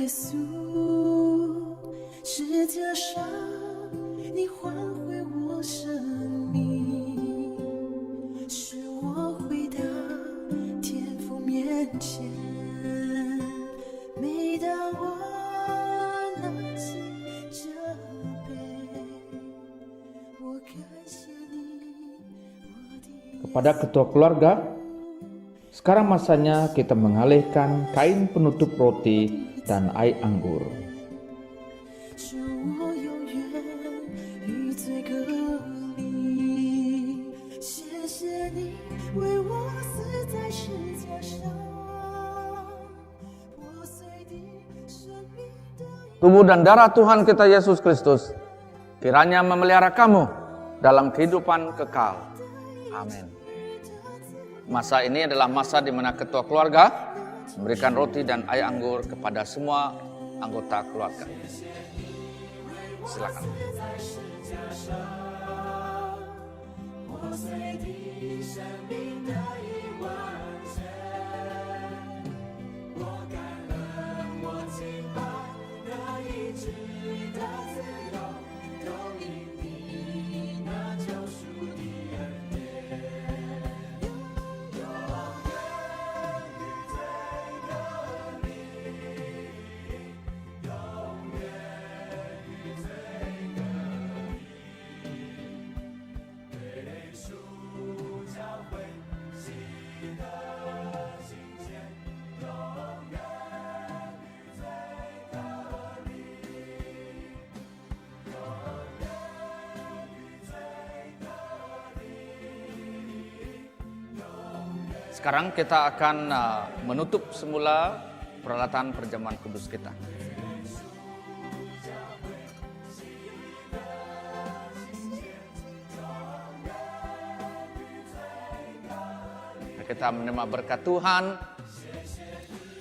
耶稣，世界上你换回我生命，使我回到天父面前。每当我拿起这杯，我感谢你，我的Kepada ketua keluarga, sekarang masanya kita mengalihkan kain penutup roti dan air anggur. 使我永远与罪隔离。谢谢你为我死在十字上，破碎的生命的 Tubuh dan darah Tuhan kita Yesus Kristus kiranya memelihara kamu dalam kehidupan kekal. Amin. Masa ini adalah masa di mana ketua keluarga memberikan roti dan air anggur kepada semua anggota keluarga. Silakan. 破碎的生命得以完全。我感恩，我敬拜，得以值得自由，都因你那救赎的恩典。永远与罪隔离，永远与罪隔离。对属教会喜的信念，永远与罪隔离，永远与罪隔离，永远。 Sekarang kita akan menutup semula peralatan perjamuan kudus kita. Kita menerima berkat Tuhan.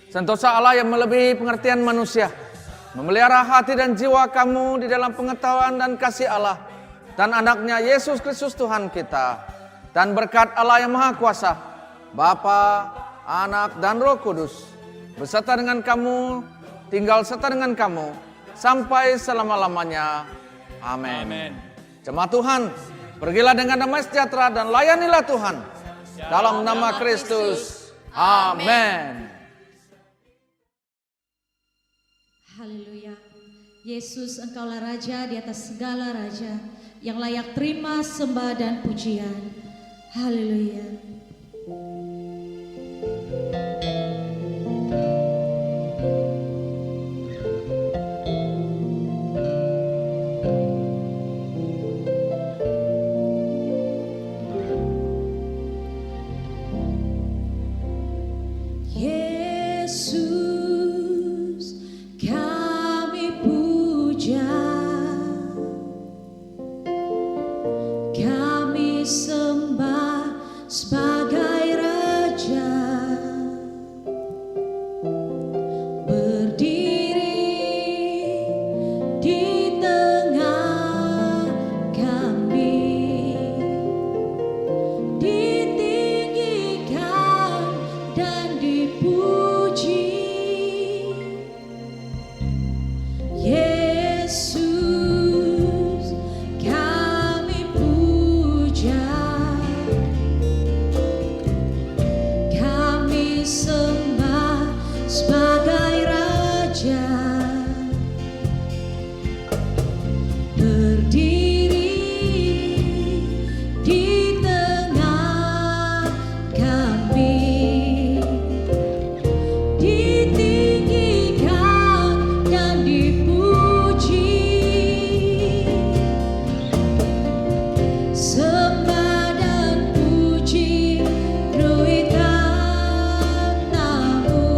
Sentosa Allah yang melebihi pengertian manusia, memelihara hati dan jiwa kamu di dalam pengetahuan dan kasih Allah dan anaknya Yesus Kristus Tuhan kita. Dan berkat Allah yang Maha Kuasa, Bapa, Anak, dan Roh Kudus, beserta dengan kamu, tinggal serta dengan kamu, sampai selama-lamanya. Amin. Jemaat Tuhan, pergilah dengan damai sejahtera dan layanilah Tuhan. Dalam nama Kristus. Amin. Haleluya. Yesus, Engkaulah Raja di atas segala raja, yang layak terima sembah dan pujian. Haleluya. Yesus, kami puja, kami sembah sebagai Raja, berdiri di tengah kami, ditinggikan dan dipuji. Yesus, kami puja, kami sembah sebagai Raja, berdiri di tengah kami, ditinggikan dan dipuji. Sembah dan puji nuitan namu,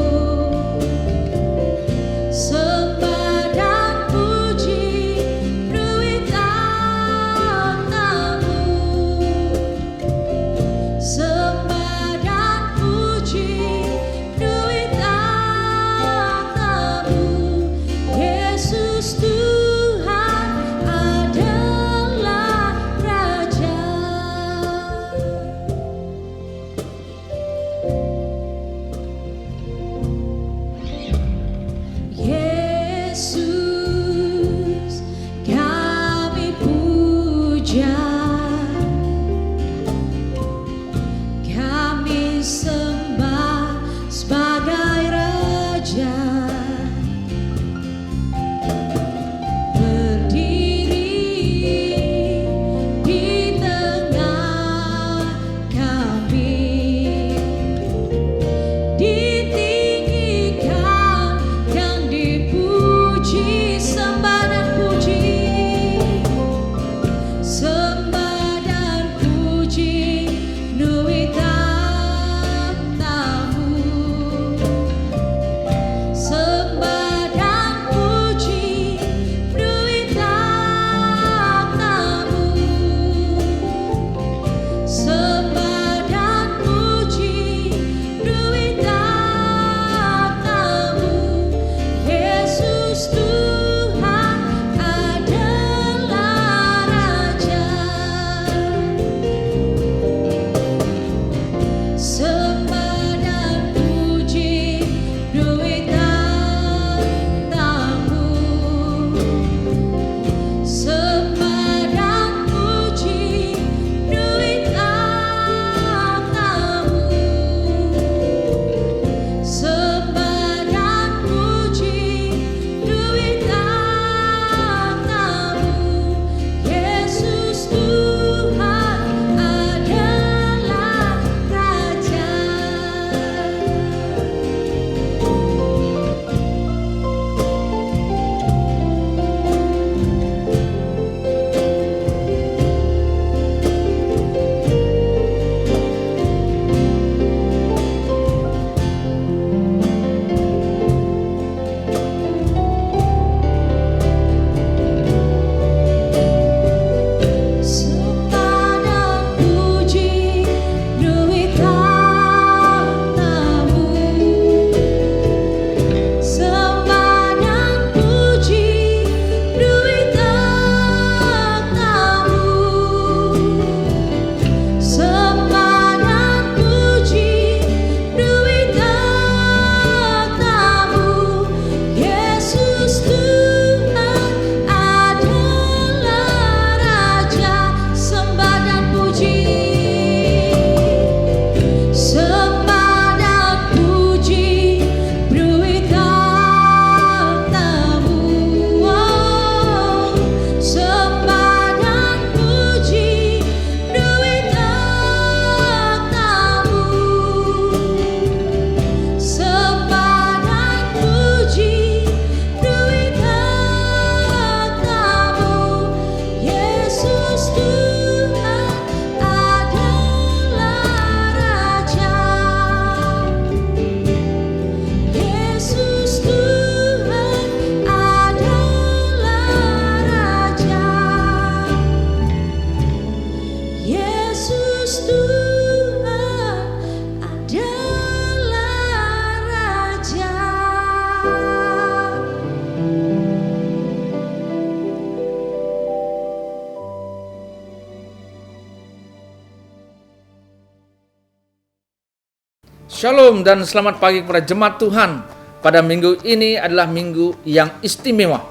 Shalom dan selamat pagi kepada jemaat Tuhan. Pada minggu ini adalah minggu yang istimewa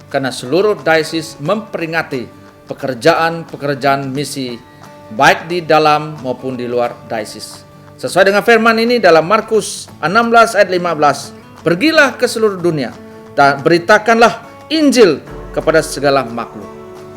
karena seluruh dayesis memperingati pekerjaan-pekerjaan misi baik di dalam maupun di luar dayesis. Sesuai dengan firman ini dalam Markus 16 ayat 15, pergilah ke seluruh dunia dan beritakanlah Injil kepada segala makhluk.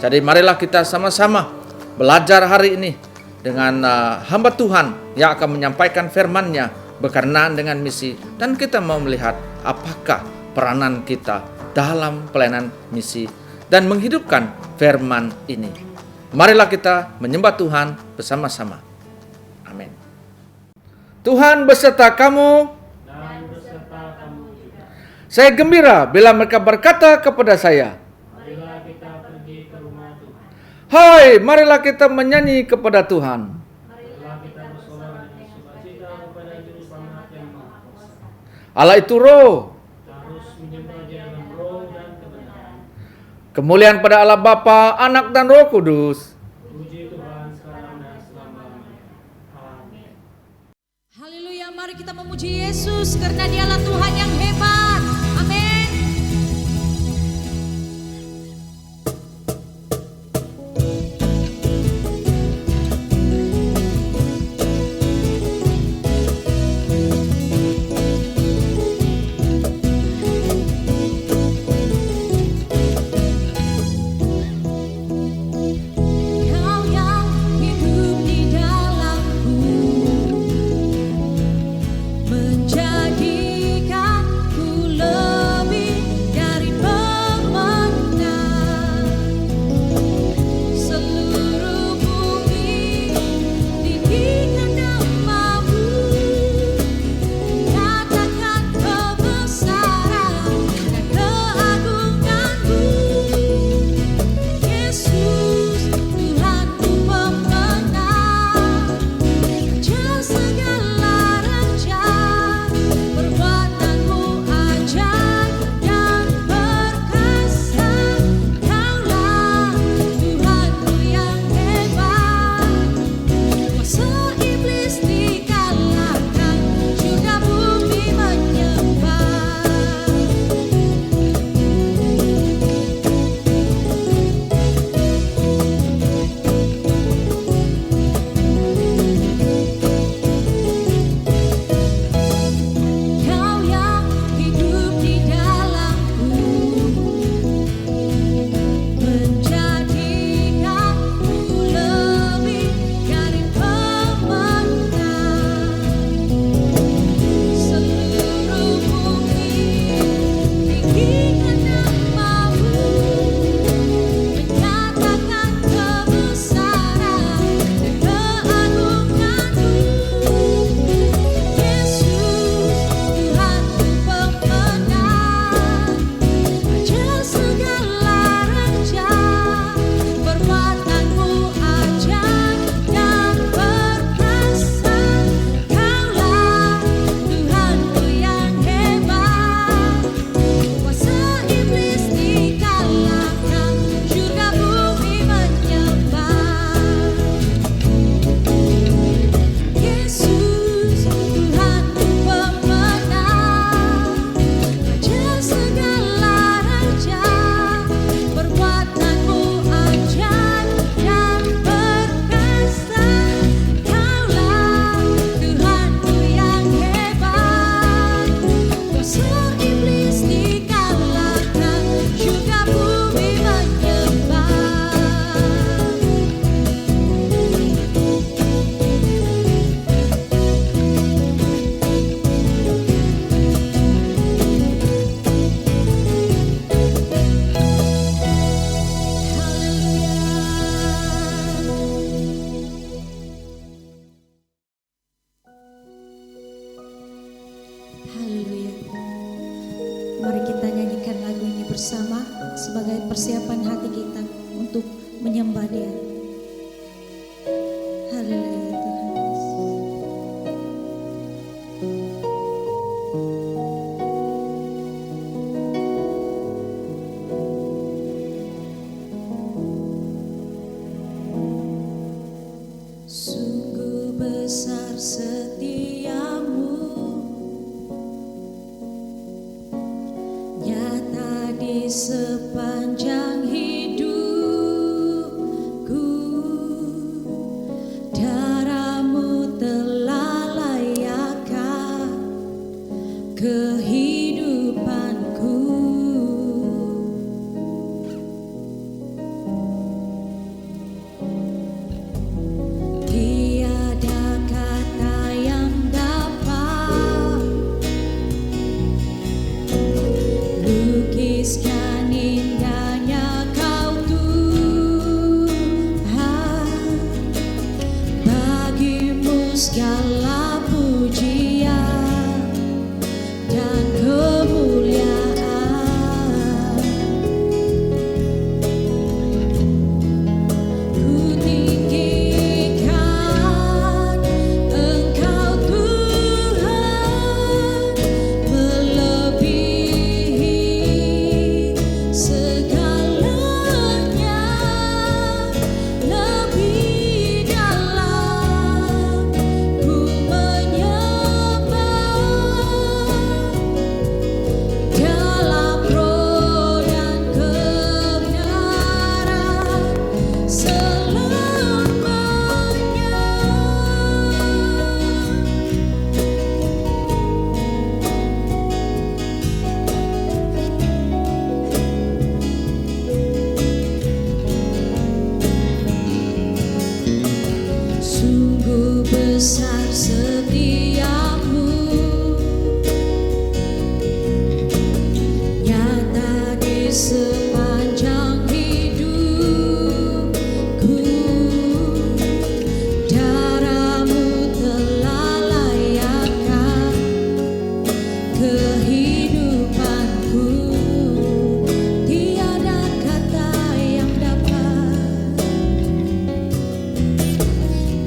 Jadi marilah kita sama-sama belajar hari ini dengan hamba Tuhan yang akan menyampaikan firman-Nya berkenaan dengan misi, dan kita mau melihat apakah peranan kita dalam pelayanan misi dan menghidupkan firman ini. Marilah kita menyembah Tuhan bersama-sama. Amin. Tuhan beserta kamu dan beserta kamu juga. Saya gembira bila mereka berkata kepada saya, Marilah kita pergi ke rumah Tuhan. hai, marilah kita menyanyi kepada Tuhan. Marilah kita bersorak dengan sukacita kepada Juru Selamat yang Maha Kuasa. Allah itu roh. Harus menyembah Dia dalam roh dan kebenaran. Kemuliaan pada Allah Bapa, Anak dan Roh Kudus. Puji Tuhan sekarang dan selama-lamanya. Amin. Haleluya, mari kita memuji Yesus karena Dialah Tuhan yang hebat. Amin. Kau yang hidup di dalamku, menjadikanku lebih dari pemenang. Seluruh bumi didirikan namamu, katakan kebesaran dan keagunganmu. Yesus, Tuhanku pemenang, raja segala raja, perbuatanmu ajaib dan perkasa. Kaulah Tuhanku yang hebat, kuasa iblis dikalahkan, surga bumi menyembah. Kau yang hidup di dalamku, menjadikanku lebih dari pemenang. Seluruh bumi tinggikan namamu, menyatakan kebesaran dan keagunganmu. Yesus, Tuhanku pemenang, raja segala raja, perbuatanmu ajaib dan perkasa. Kaulah Tuhanku yang hebat, kuasa iblis dikalahkan, surga bumi menyembah. Yesus, Tuhanku pemenang, raja segala raja, perbuatanmu ajaib dan perkasa. Kaulah Tuhanku yang hebat, kuasa iblis dikalahkan, surga bumi menyembah. Haleluya. Mari kita nyanyikan lagu ini bersama sebagai persiapan hati kita untuk menyembah Dia. Haleluya Tuhan Yesus. Sungguh besar setiamu, sepanjang hidupku, darah-Mu telah layakkan kehidupanku. Tiada kata yang dapat lukiskan indahnya Kau Tuhan. Bagi-Mu segala pujian dan kemuliaan. Ku tinggikan Engkau Tuhan, melebihi segalanya, lebih dalam ku menyembah, dalam roh dan kebenaran selamanya. Sungguh besar setiamu, nyata di sepanjang hidupku. Darah-Mu telah layakkan kehidupanku. Tiada kata yang dapat,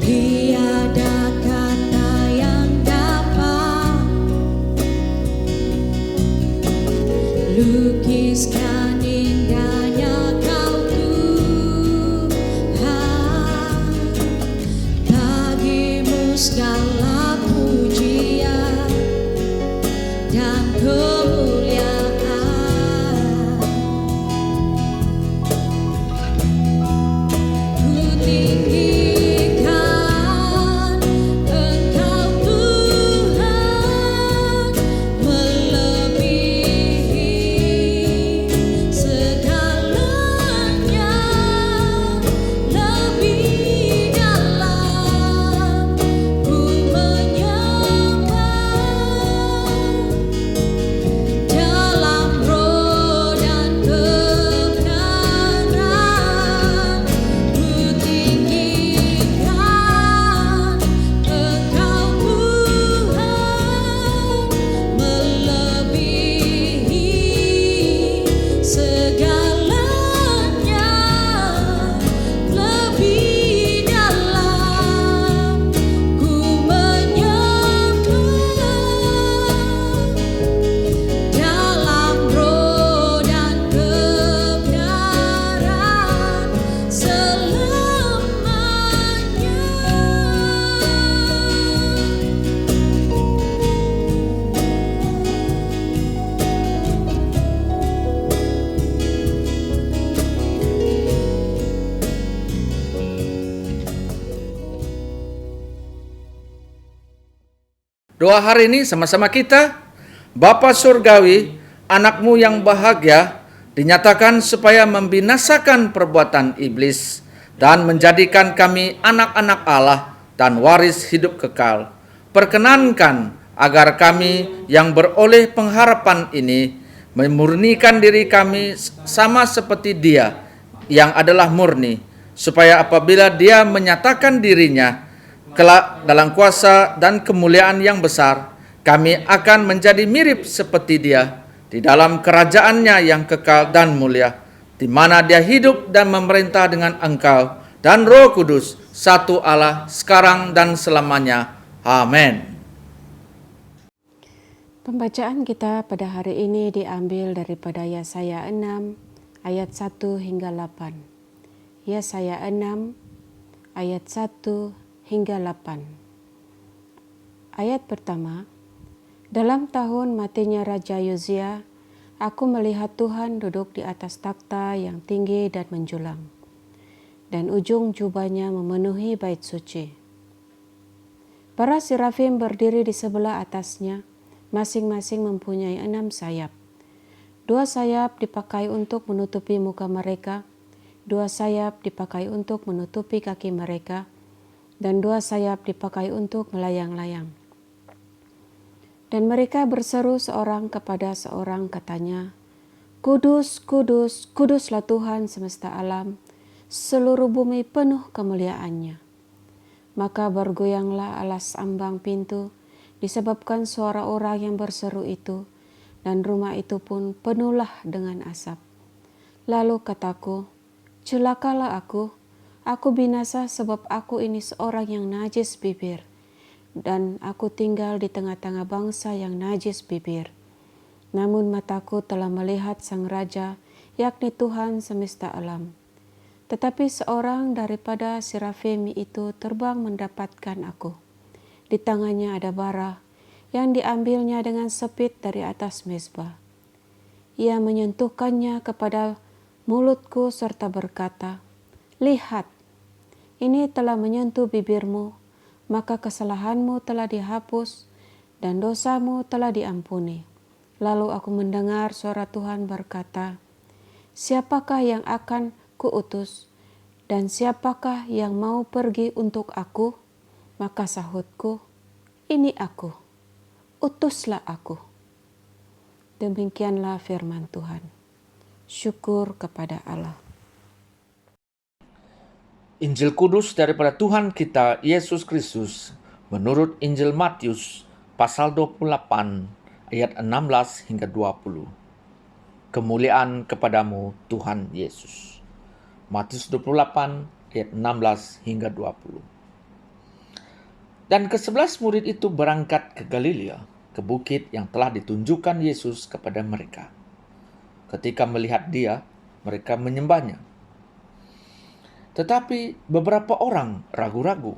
tiada kata yang dapat lukiskan indahnya Kau Tuhan. Bagi-Mu segala pujian dan kemuliaan. Ku tinggikan Engkau Tuhan, melebihi segalanya, lebih dalam ku menyembah, dalam roh dan kebenaran. Ku tinggikan Engkau Tuhan, melebihi segalanya, lebih dalam ku menyembah, dalam roh dan kebenaran selamanya. Doa hari ini sama-sama kita. Bapa Surgawi, anak-Mu yang bahagia dinyatakan supaya membinasakan perbuatan iblis dan menjadikan kami anak-anak Allah dan waris hidup kekal. Perkenankan agar kami yang beroleh pengharapan ini memurnikan diri kami sama seperti Dia yang adalah murni, supaya apabila Dia menyatakan dirinya kelak dalam kuasa dan kemuliaan yang besar, kami akan menjadi mirip seperti Dia di dalam kerajaannya yang kekal dan mulia, di mana Dia hidup dan memerintah dengan Engkau dan Roh Kudus, satu Allah, sekarang dan selamanya. Amin. Pembacaan kita pada hari ini diambil daripada Yesaya 6 ayat 1 hingga 8. Yesaya 6 ayat 1 hingga 8. Ayat pertama, dalam tahun matinya Raja Yozia, Aku melihat Tuhan duduk di atas takhta yang tinggi dan menjulang, dan ujung jubahnya memenuhi bait suci. Para serafim berdiri di sebelah atasnya, masing-masing mempunyai 6 sayap. 2 sayap dipakai untuk menutupi muka mereka, 2 sayap dipakai untuk menutupi kaki mereka, dan 2 sayap dipakai untuk melayang-layang. Dan mereka berseru seorang kepada seorang, katanya, "Kudus, kudus, kuduslah Tuhan semesta alam, seluruh bumi penuh kemuliaannya." Maka bergoyanglah alas ambang pintu disebabkan suara orang yang berseru itu, dan rumah itu pun penuhlah dengan asap. Lalu kataku, "Celakalah aku binasa sebab aku ini seorang yang najis bibir, dan aku tinggal di tengah-tengah bangsa yang najis bibir. Namun mataku telah melihat Sang Raja, yakni Tuhan semesta alam." Tetapi seorang daripada serafim itu terbang mendapatkan aku. Di tangannya ada bara yang diambilnya dengan sepit dari atas mezbah. Ia menyentuhkannya kepada mulutku serta berkata, "Lihat, ini telah menyentuh bibirmu, maka kesalahanmu telah dihapus dan dosamu telah diampuni." Lalu aku mendengar suara Tuhan berkata, "Siapakah yang akan kuutus, dan siapakah yang mau pergi untuk aku?" Maka sahutku, "Ini aku, utuslah aku." Demikianlah firman Tuhan. Syukur kepada Allah. Injil Kudus daripada Tuhan kita Yesus Kristus menurut Injil Matius pasal 28 ayat 16 hingga 20. Kemuliaan kepadamu Tuhan Yesus. Matius 28 ayat 16 hingga 20. Dan ke-11 murid itu berangkat ke Galilea, ke bukit yang telah ditunjukkan Yesus kepada mereka. Ketika melihat Dia, mereka menyembahnya. Tetapi beberapa orang ragu-ragu.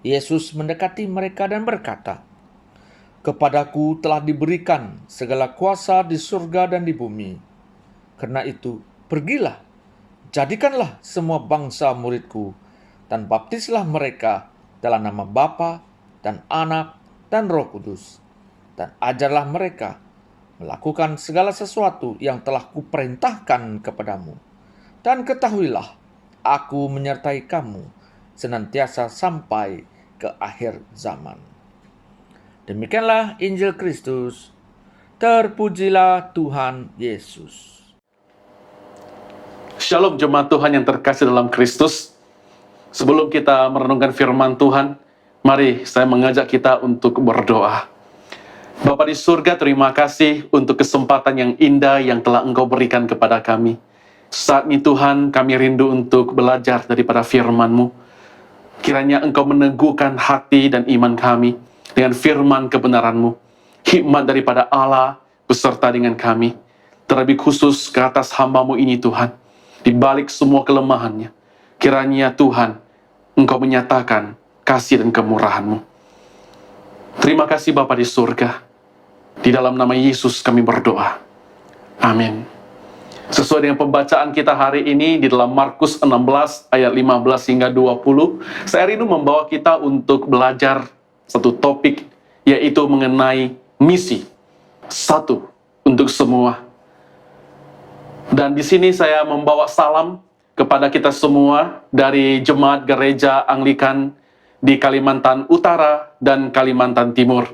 Yesus mendekati mereka dan berkata, "Kepadaku telah diberikan segala kuasa di surga dan di bumi. Karena itu, pergilah, jadikanlah semua bangsa muridku, dan baptislah mereka dalam nama Bapa dan Anak dan Roh Kudus, dan ajarlah mereka melakukan segala sesuatu yang telah kuperintahkan kepadamu. Dan ketahuilah, aku menyertai kamu senantiasa sampai ke akhir zaman." Demikianlah Injil Kristus. Terpujilah Tuhan Yesus. Shalom jemaat Tuhan yang terkasih dalam Kristus. Sebelum kita merenungkan firman Tuhan, mari saya mengajak kita untuk berdoa. Bapa di surga, terima kasih untuk kesempatan yang indah yang telah Engkau berikan kepada kami. Saat ini Tuhan, kami rindu untuk belajar daripada firman-Mu. Kiranya Engkau meneguhkan hati dan iman kami dengan firman kebenaran-Mu. Hikmat daripada Allah beserta dengan kami. Terlebih khusus ke atas hamba-Mu ini Tuhan. Di balik semua kelemahannya, kiranya Tuhan, Engkau menyatakan kasih dan kemurahan-Mu. Terima kasih Bapa di surga. Di dalam nama Yesus kami berdoa. Amin. Sesuai dengan pembacaan kita hari ini di dalam Markus 16 ayat 15 hingga 20, saya rindu membawa kita untuk belajar satu topik, yaitu mengenai misi. Satu untuk semua. Dan di sini saya membawa salam kepada kita semua dari Jemaat Gereja Anglikan di Kalimantan Utara dan Kalimantan Timur,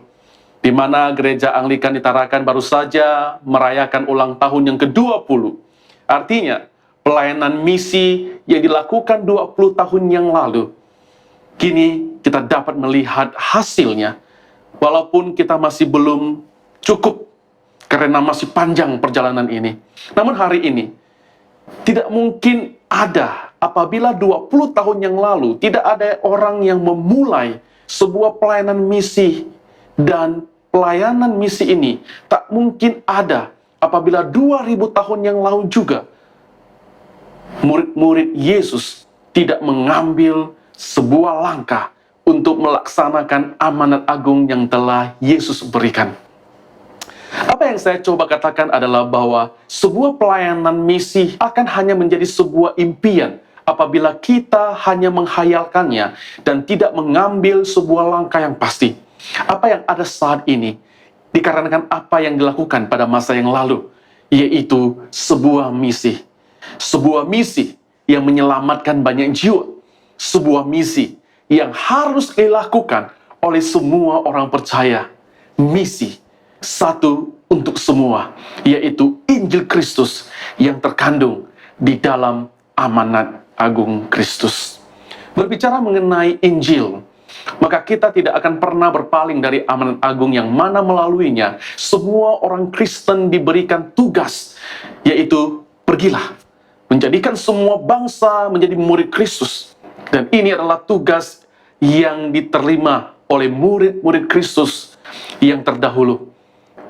di mana Gereja Anglikan di Tarakan baru saja merayakan ulang tahun yang ke-20. Artinya, pelayanan misi yang dilakukan 20 tahun yang lalu, kini kita dapat melihat hasilnya, walaupun kita masih belum cukup, karena masih panjang perjalanan ini. Namun hari ini, tidak mungkin ada apabila 20 tahun yang lalu tidak ada orang yang memulai sebuah pelayanan misi, dan pelayanan misi ini tak mungkin ada apabila 2000 tahun yang lalu juga murid-murid Yesus tidak mengambil sebuah langkah untuk melaksanakan amanat agung yang telah Yesus berikan. Apa yang saya coba katakan adalah bahwa sebuah pelayanan misi akan hanya menjadi sebuah impian apabila kita hanya menghayalkannya dan tidak mengambil sebuah langkah yang pasti. Apa yang ada saat ini dikarenakan apa yang dilakukan pada masa yang lalu, yaitu sebuah misi. Sebuah misi yang menyelamatkan banyak jiwa. Sebuah misi yang harus dilakukan oleh semua orang percaya. Misi satu untuk semua, yaitu Injil Kristus yang terkandung di dalam amanat agung Kristus. Berbicara mengenai Injil, maka kita tidak akan pernah berpaling dari amanat agung yang mana melaluinya semua orang Kristen diberikan tugas, yaitu pergilah, menjadikan semua bangsa menjadi murid Kristus. Dan ini adalah tugas yang diterima oleh murid-murid Kristus yang terdahulu.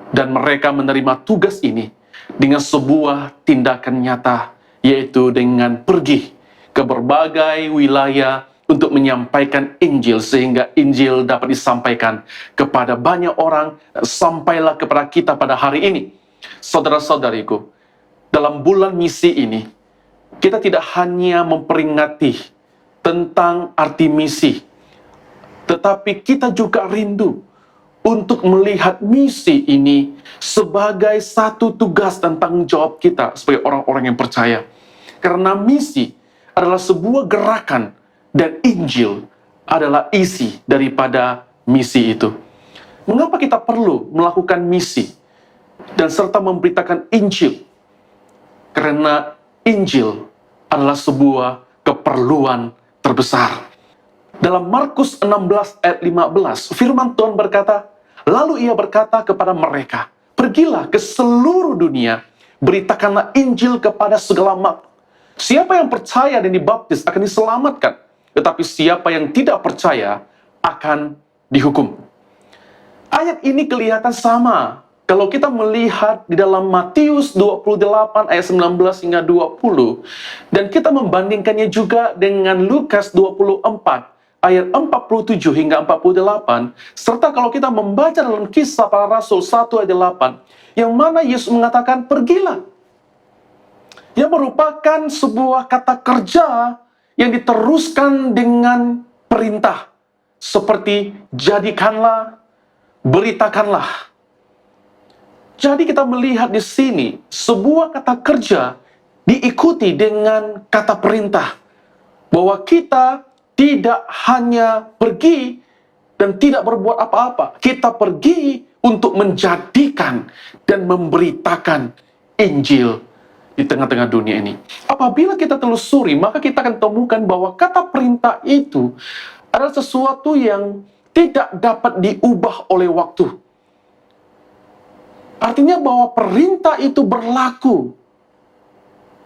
Dan mereka menerima tugas ini dengan sebuah tindakan nyata, yaitu dengan pergi ke berbagai wilayah untuk menyampaikan Injil, sehingga Injil dapat disampaikan kepada banyak orang, sampailah kepada kita pada hari ini. Saudara-saudariku, dalam bulan misi ini, kita tidak hanya memperingati tentang arti misi, tetapi kita juga rindu untuk melihat misi ini sebagai satu tugas dan tanggung jawab kita sebagai orang-orang yang percaya. Karena misi adalah sebuah gerakan dan Injil adalah isi daripada misi itu. Mengapa kita perlu melakukan misi dan serta memberitakan Injil? Karena Injil adalah sebuah keperluan terbesar. Dalam Markus 16 ayat 15, firman Tuhan berkata, lalu ia berkata kepada mereka, pergilah ke seluruh dunia, beritakanlah Injil kepada segala makhluk. Siapa yang percaya dan dibaptis akan diselamatkan, tetapi siapa yang tidak percaya akan dihukum. Ayat ini kelihatan sama kalau kita melihat di dalam Matius 28 ayat 19 hingga 20, dan kita membandingkannya juga dengan Lukas 24 ayat 47 hingga 48, serta kalau kita membaca dalam Kisah Para Rasul 1 ayat 8, yang mana Yesus mengatakan pergilah, yang merupakan sebuah kata kerja yang diteruskan dengan perintah, seperti jadikanlah, beritakanlah. Jadi kita melihat di sini sebuah kata kerja diikuti dengan kata perintah, bahwa kita tidak hanya pergi dan tidak berbuat apa-apa. Kita pergi untuk menjadikan dan memberitakan Injil di tengah-tengah dunia ini. Apabila kita telusuri, maka kita akan temukan bahwa kata perintah itu adalah sesuatu yang tidak dapat diubah oleh waktu. Artinya bahwa perintah itu berlaku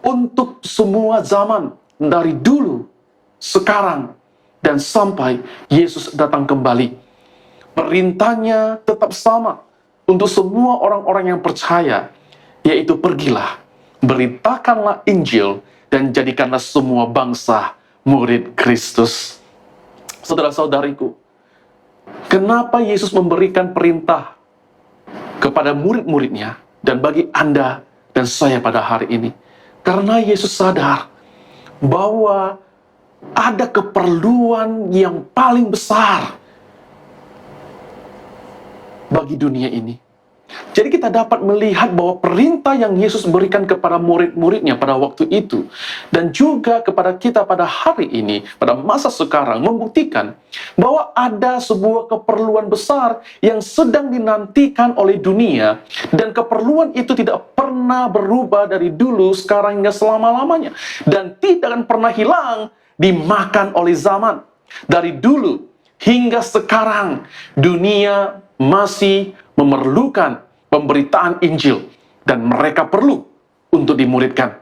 untuk semua zaman, dari dulu, sekarang, dan sampai Yesus datang kembali. Perintahnya tetap sama untuk semua orang-orang yang percaya, yaitu pergilah, beritakanlah Injil, dan jadikanlah semua bangsa murid Kristus. Saudara-saudariku, kenapa Yesus memberikan perintah kepada murid-muridnya dan bagi Anda dan saya pada hari ini? Karena Yesus sadar bahwa ada keperluan yang paling besar bagi dunia ini. Jadi kita dapat melihat bahwa perintah yang Yesus berikan kepada murid-muridnya pada waktu itu, dan juga kepada kita pada hari ini, pada masa sekarang, membuktikan bahwa ada sebuah keperluan besar yang sedang dinantikan oleh dunia, dan keperluan itu tidak pernah berubah dari dulu, sekarang, hingga selama-lamanya, dan tidak akan pernah hilang, dimakan oleh zaman. Dari dulu hingga sekarang, dunia masih memerlukan pemberitaan Injil, dan mereka perlu untuk dimuridkan.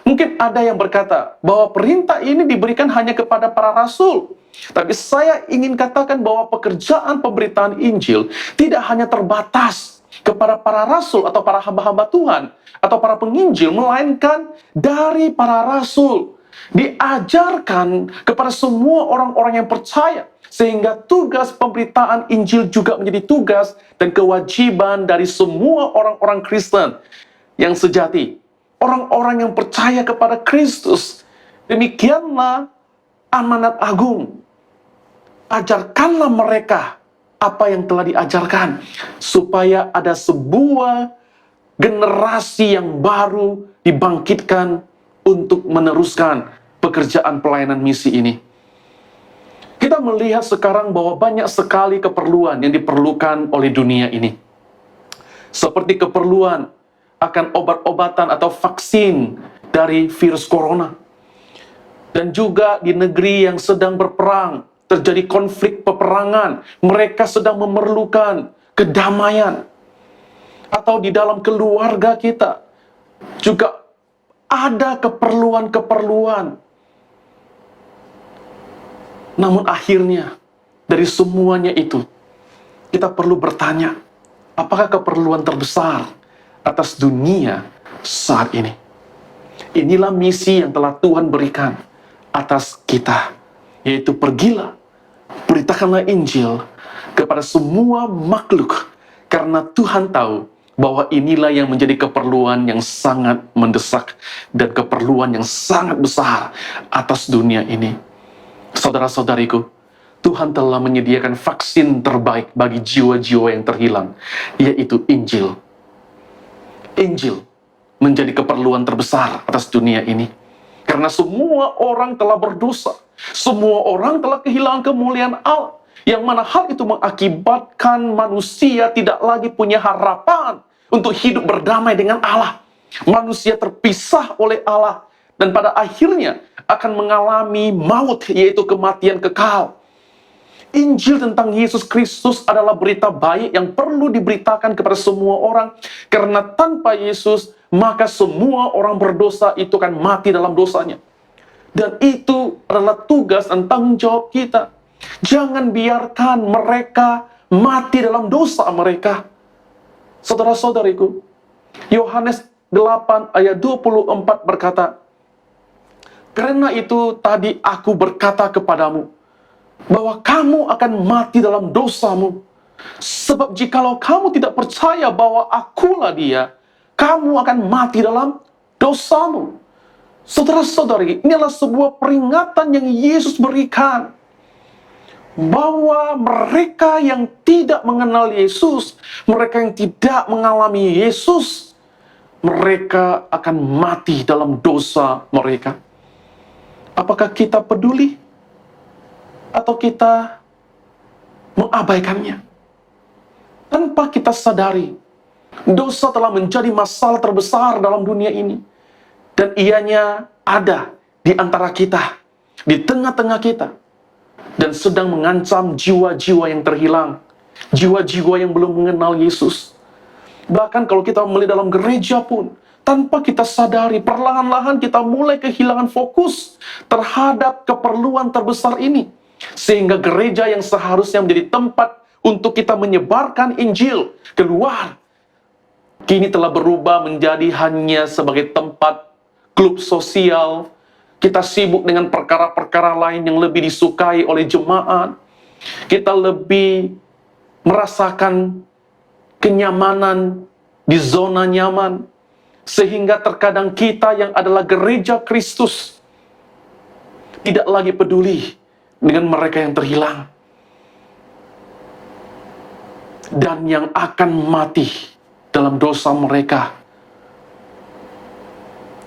Mungkin ada yang berkata bahwa perintah ini diberikan hanya kepada para rasul. Tapi saya ingin katakan bahwa pekerjaan pemberitaan Injil tidak hanya terbatas kepada para rasul atau para hamba-hamba Tuhan atau para penginjil, melainkan dari para rasul diajarkan kepada semua orang-orang yang percaya, sehingga tugas pemberitaan Injil juga menjadi tugas dan kewajiban dari semua orang-orang Kristen yang sejati, orang-orang yang percaya kepada Kristus. Demikianlah amanat agung. Ajarkanlah mereka apa yang telah diajarkan, supaya ada sebuah generasi yang baru dibangkitkan untuk meneruskan pekerjaan pelayanan misi ini. Kita melihat sekarang bahwa banyak sekali keperluan yang diperlukan oleh dunia ini. Seperti keperluan akan obat-obatan atau vaksin dari virus corona. Dan juga di negeri yang sedang berperang, terjadi konflik peperangan, mereka sedang memerlukan kedamaian. Atau di dalam keluarga kita juga ada keperluan-keperluan. Namun akhirnya dari semuanya itu kita perlu bertanya, apakah keperluan terbesar atas dunia saat ini? Inilah misi yang telah Tuhan berikan atas kita, yaitu pergilah, beritakanlah Injil kepada semua makhluk, karena Tuhan tahu bahwa inilah yang menjadi keperluan yang sangat mendesak dan keperluan yang sangat besar atas dunia ini. Saudara-saudariku, Tuhan telah menyediakan vaksin terbaik bagi jiwa-jiwa yang terhilang, yaitu Injil. Injil menjadi keperluan terbesar atas dunia ini. Karena semua orang telah berdosa, semua orang telah kehilangan kemuliaan Allah, yang mana hal itu mengakibatkan manusia tidak lagi punya harapan untuk hidup berdamai dengan Allah. Manusia terpisah oleh Allah, dan pada akhirnya akan mengalami maut, yaitu kematian kekal. Injil tentang Yesus Kristus adalah berita baik yang perlu diberitakan kepada semua orang, karena tanpa Yesus, maka semua orang berdosa itu akan mati dalam dosanya. Dan itu adalah tugas dan tanggung jawab kita. Jangan biarkan mereka mati dalam dosa mereka. Saudara-saudariku, Yohanes 8 ayat 24 berkata, "Karena itu tadi aku berkata kepadamu, bahwa kamu akan mati dalam dosamu. Sebab jikalau kamu tidak percaya bahwa akulah dia, kamu akan mati dalam dosamu." Saudara-saudari, ini adalah sebuah peringatan yang Yesus berikan, bahwa mereka yang tidak mengenal Yesus, mereka yang tidak mengalami Yesus, mereka akan mati dalam dosa mereka. Apakah kita peduli? Atau kita mengabaikannya? Tanpa kita sadari, dosa telah menjadi masalah terbesar dalam dunia ini. Dan ianya ada di antara kita, di tengah-tengah kita, dan sedang mengancam jiwa-jiwa yang terhilang, jiwa-jiwa yang belum mengenal Yesus. Bahkan kalau kita melihat dalam gereja pun, tanpa kita sadari, perlahan-lahan kita mulai kehilangan fokus terhadap keperluan terbesar ini. Sehingga gereja yang seharusnya menjadi tempat untuk kita menyebarkan Injil keluar, kini telah berubah menjadi hanya sebagai tempat klub sosial. Kita sibuk dengan perkara-perkara lain yang lebih disukai oleh jemaat. Kita lebih merasakan kenyamanan di zona nyaman, sehingga terkadang kita yang adalah gereja Kristus tidak lagi peduli dengan mereka yang terhilang dan yang akan mati dalam dosa mereka.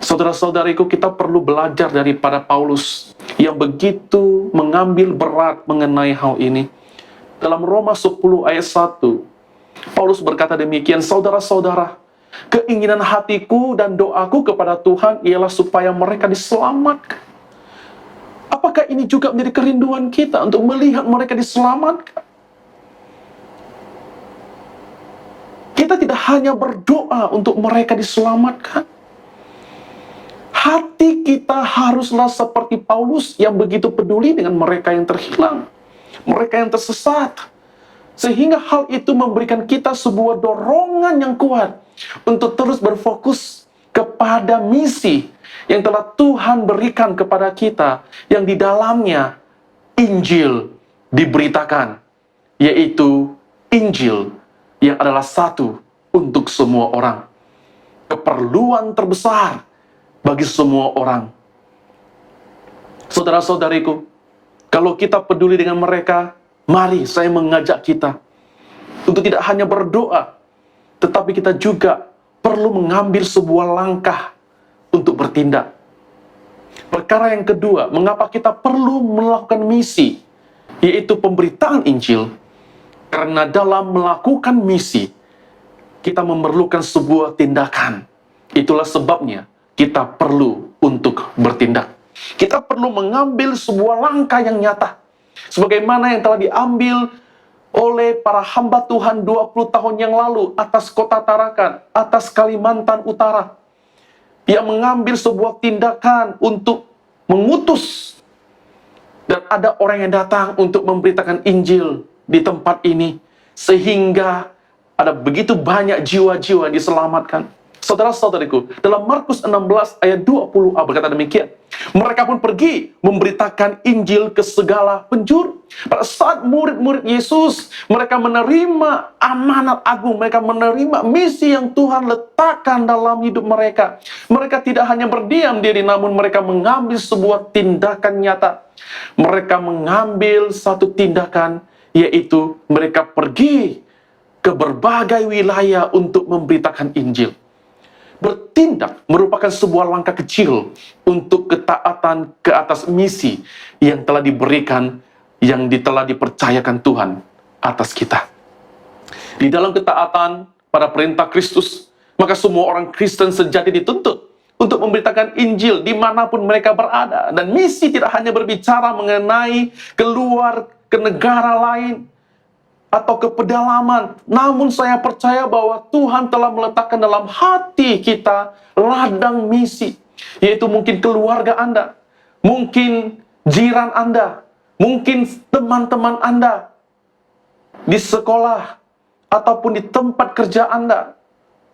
Saudara-saudariku, kita perlu belajar daripada Paulus yang begitu mengambil berat mengenai hal ini. Dalam Roma 10 ayat 1, Paulus berkata demikian, "Saudara-saudara, keinginan hatiku dan doaku kepada Tuhan ialah supaya mereka diselamatkan." Apakah ini juga menjadi kerinduan kita untuk melihat mereka diselamatkan? Kita tidak hanya berdoa untuk mereka diselamatkan. Hati kita haruslah seperti Paulus yang begitu peduli dengan mereka yang terhilang, mereka yang tersesat. Sehingga hal itu memberikan kita sebuah dorongan yang kuat untuk terus berfokus kepada misi yang telah Tuhan berikan kepada kita, yang di dalamnya Injil diberitakan, yaitu Injil yang adalah satu untuk semua orang. Keperluan terbesar bagi semua orang. Saudara-saudariku, kalau kita peduli dengan mereka, mari saya mengajak kita untuk tidak hanya berdoa, tetapi kita juga perlu mengambil sebuah langkah untuk bertindak. Perkara yang kedua, mengapa kita perlu melakukan misi, yaitu pemberitaan Injil. Karena dalam melakukan misi, kita memerlukan sebuah tindakan. Itulah sebabnya kita perlu untuk bertindak. Kita perlu mengambil sebuah langkah yang nyata. Sebagaimana yang telah diambil oleh para hamba Tuhan 20 tahun yang lalu atas kota Tarakan, atas Kalimantan Utara. Yang mengambil sebuah tindakan untuk mengutus. Dan ada orang yang datang untuk memberitakan Injil di tempat ini. Sehingga ada begitu banyak jiwa-jiwa yang diselamatkan. Saudara-saudariku, dalam Markus 16 ayat 20a berkata demikian. Mereka pun pergi memberitakan Injil ke segala penjuru. Pada saat murid-murid Yesus, mereka menerima amanat agung. Mereka menerima misi yang Tuhan letakkan dalam hidup mereka. Mereka tidak hanya berdiam diri, namun mereka mengambil sebuah tindakan nyata. Mereka mengambil satu tindakan, yaitu mereka pergi ke berbagai wilayah untuk memberitakan Injil. Bertindak merupakan sebuah langkah kecil untuk ketaatan ke atas misi yang telah diberikan, yang telah dipercayakan Tuhan atas kita. Di dalam ketaatan pada perintah Kristus, maka semua orang Kristen sejati dituntut untuk memberitakan Injil dimanapun mereka berada. Dan misi tidak hanya berbicara mengenai keluar ke negara lain, atau ke pedalaman. Namun saya percaya bahwa Tuhan telah meletakkan dalam hati kita ladang misi. Yaitu mungkin keluarga Anda, mungkin jiran Anda, mungkin teman-teman Anda di sekolah, ataupun di tempat kerja Anda,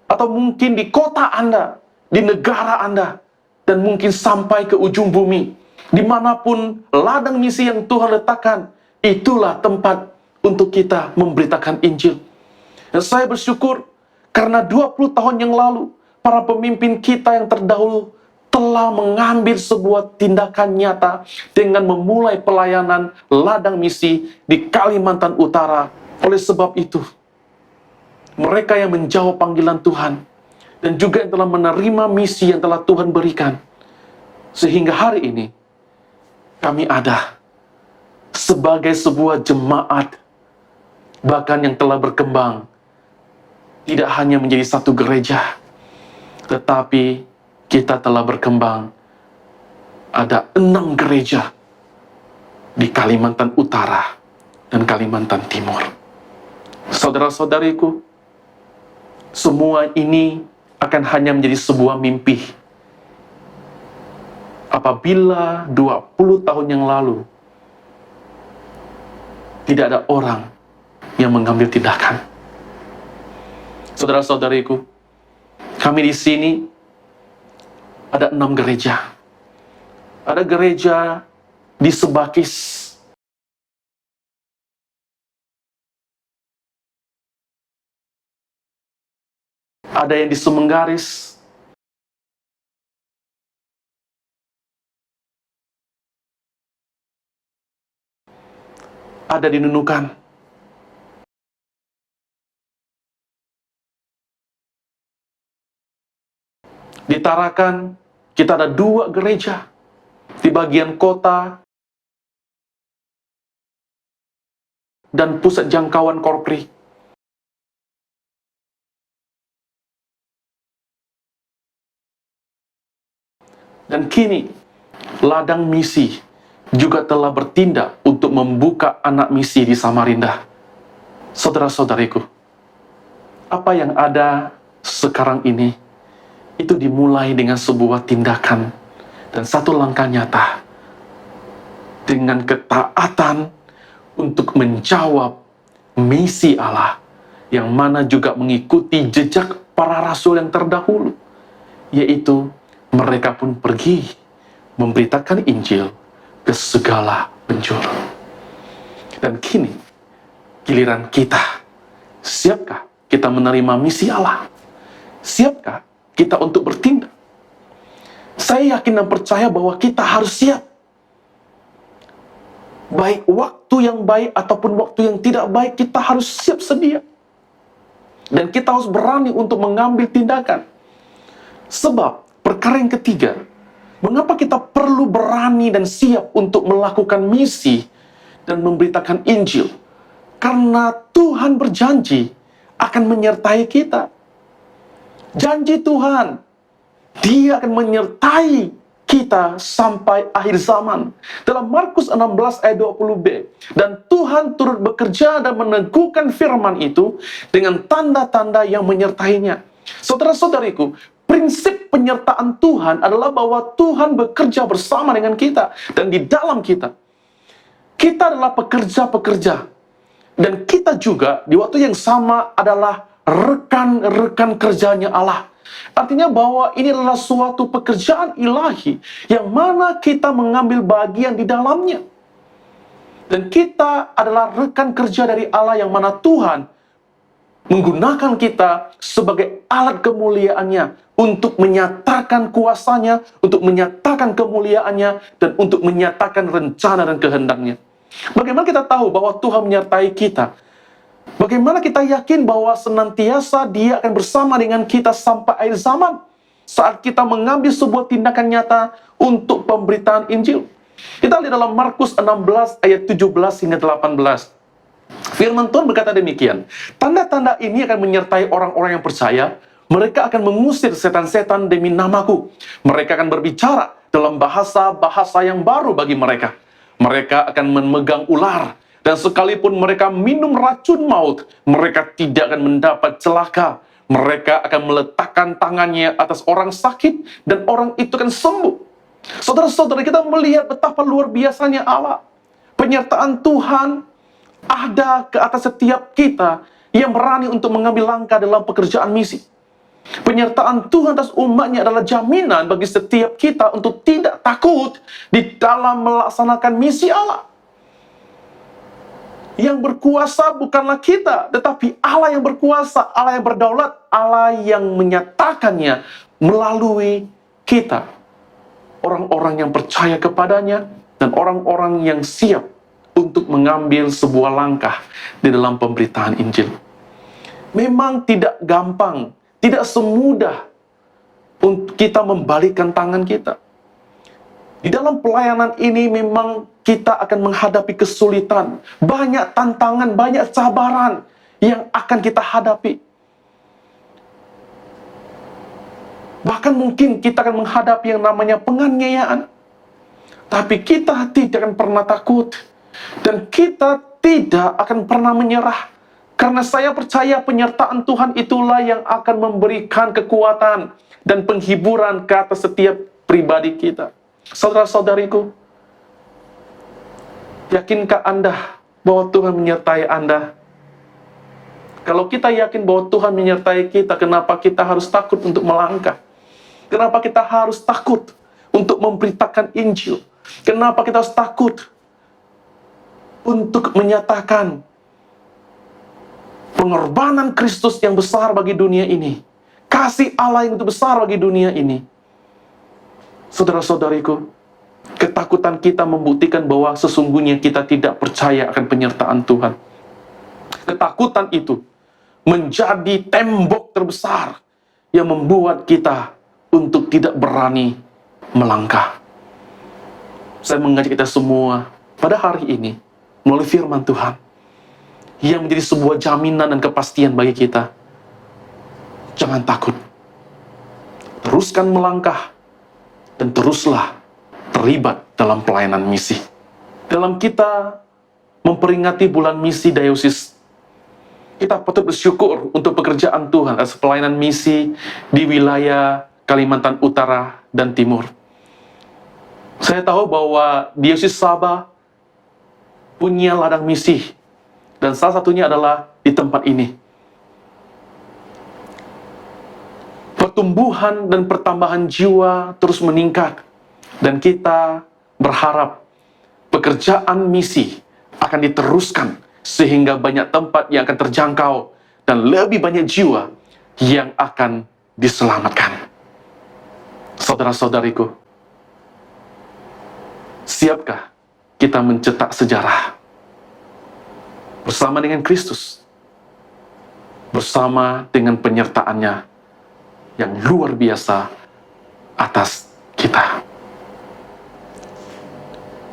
atau mungkin di kota Anda, di negara Anda, dan mungkin sampai ke ujung bumi. Dimanapun ladang misi yang Tuhan letakkan, itulah tempat untuk kita memberitakan Injil. Dan saya bersyukur karena 20 tahun yang lalu, para pemimpin kita yang terdahulu telah mengambil sebuah tindakan nyata dengan memulai pelayanan ladang misi di Kalimantan Utara. Oleh sebab itu, mereka yang menjawab panggilan Tuhan dan juga yang telah menerima misi yang telah Tuhan berikan, sehingga hari ini kami ada sebagai sebuah jemaat, bahkan yang telah berkembang, tidak hanya menjadi satu gereja, tetapi kita telah berkembang. Ada 6 gereja di Kalimantan Utara dan Kalimantan Timur. Saudara-saudariku, semua ini akan hanya menjadi sebuah mimpi apabila 20 tahun yang lalu tidak ada orang yang mengambil tindakan. Saudara-saudariku, kami di sini ada 6 gereja. Ada gereja di Sebakis, ada yang di Sumenggaris, ada di Nunukan. Di Tarakan, kita ada 2 gereja. Di bagian kota dan pusat jangkauan Korpri. Dan kini, ladang misi juga telah bertindak untuk membuka anak misi di Samarinda. Saudara-saudariku, apa yang ada sekarang ini, itu dimulai dengan sebuah tindakan dan satu langkah nyata dengan ketaatan untuk menjawab misi Allah, yang mana juga mengikuti jejak para rasul yang terdahulu, yaitu mereka pun pergi memberitakan Injil ke segala penjuru. Dan kini, giliran kita. Siapkah kita menerima misi Allah? Siapkah kita untuk bertindak? Saya yakin dan percaya bahwa kita harus siap. Baik waktu yang baik ataupun waktu yang tidak baik, kita harus siap sedia. Dan kita harus berani untuk mengambil tindakan. Sebab, perkara yang ketiga, mengapa kita perlu berani dan siap untuk melakukan misi dan memberitakan Injil? Karena Tuhan berjanji akan menyertai kita. Janji Tuhan, Dia akan menyertai kita sampai akhir zaman. Dalam Markus 16 ayat 20b, dan Tuhan turut bekerja dan meneguhkan firman itu dengan tanda-tanda yang menyertainya. Saudara-saudariku, prinsip penyertaan Tuhan adalah bahwa Tuhan bekerja bersama dengan kita dan di dalam kita. Kita adalah pekerja-pekerja, dan kita juga di waktu yang sama adalah rekan-rekan kerjanya Allah. Artinya bahwa ini adalah suatu pekerjaan ilahi yang mana kita mengambil bagian di dalamnya. Dan kita adalah rekan kerja dari Allah yang mana Tuhan menggunakan kita sebagai alat kemuliaannya untuk menyatakan kuasanya, untuk menyatakan kemuliaannya, dan untuk menyatakan rencana dan kehendaknya. Bagaimana kita tahu bahwa Tuhan menyertai kita? Bagaimana kita yakin bahwa senantiasa Dia akan bersama dengan kita sampai akhir zaman, saat kita mengambil sebuah tindakan nyata untuk pemberitaan Injil? Kita lihat dalam Markus 16 ayat 17 hingga 18. Firman Tuhan berkata demikian, tanda-tanda ini akan menyertai orang-orang yang percaya. Mereka akan mengusir setan-setan demi namaku. Mereka akan berbicara dalam bahasa-bahasa yang baru bagi mereka. Mereka akan memegang ular, dan sekalipun mereka minum racun maut, mereka tidak akan mendapat celaka. Mereka akan meletakkan tangannya atas orang sakit, dan orang itu akan sembuh. Saudara-saudara, kita melihat betapa luar biasanya Allah. Penyertaan Tuhan ada ke atas setiap kita yang berani untuk mengambil langkah dalam pekerjaan misi. Penyertaan Tuhan atas umatnya adalah jaminan bagi setiap kita untuk tidak takut di dalam melaksanakan misi Allah. Yang berkuasa bukanlah kita, tetapi Allah yang berkuasa, Allah yang berdaulat, Allah yang menyatakannya melalui kita. Orang-orang yang percaya kepadanya dan orang-orang yang siap untuk mengambil sebuah langkah di dalam pemberitaan Injil. Memang tidak gampang, tidak semudah untuk kita membalikkan tangan kita. Di dalam pelayanan ini memang kita akan menghadapi kesulitan, banyak tantangan, banyak cabaran yang akan kita hadapi. Bahkan mungkin kita akan menghadapi yang namanya penganiayaan. Tapi kita tidak akan pernah takut. Dan kita tidak akan pernah menyerah. Karena saya percaya penyertaan Tuhan itulah yang akan memberikan kekuatan dan penghiburan ke atas setiap pribadi kita. Saudara-saudariku, yakinkah Anda bahwa Tuhan menyertai Anda? Kalau kita yakin bahwa Tuhan menyertai kita, kenapa kita harus takut untuk melangkah? Kenapa kita harus takut untuk memberitakan Injil? Kenapa kita harus takut untuk menyatakan pengorbanan Kristus yang besar bagi dunia ini? Kasih Allah yang itu besar bagi dunia ini. Saudara-saudariku, ketakutan kita membuktikan bahwa sesungguhnya kita tidak percaya akan penyertaan Tuhan. Ketakutan itu menjadi tembok terbesar yang membuat kita untuk tidak berani melangkah. Saya mengajak kita semua pada hari ini melalui firman Tuhan yang menjadi sebuah jaminan dan kepastian bagi kita. Jangan takut. Teruskan melangkah dan teruslah terlibat dalam pelayanan misi. Dalam kita memperingati bulan misi Diosis, kita patut bersyukur untuk pekerjaan Tuhan atas pelayanan misi di wilayah Kalimantan Utara dan Timur. Saya tahu bahwa Diosis Sabah punya ladang misi, dan salah satunya adalah di tempat ini. pertumbuhan dan pertambahan jiwa terus meningkat. Dan kita berharap pekerjaan misi akan diteruskan sehingga banyak tempat yang akan terjangkau dan lebih banyak jiwa yang akan diselamatkan. Saudara-saudariku, siapkah kita mencetak sejarah bersama dengan Kristus, bersama dengan penyertaannya yang luar biasa atas kita?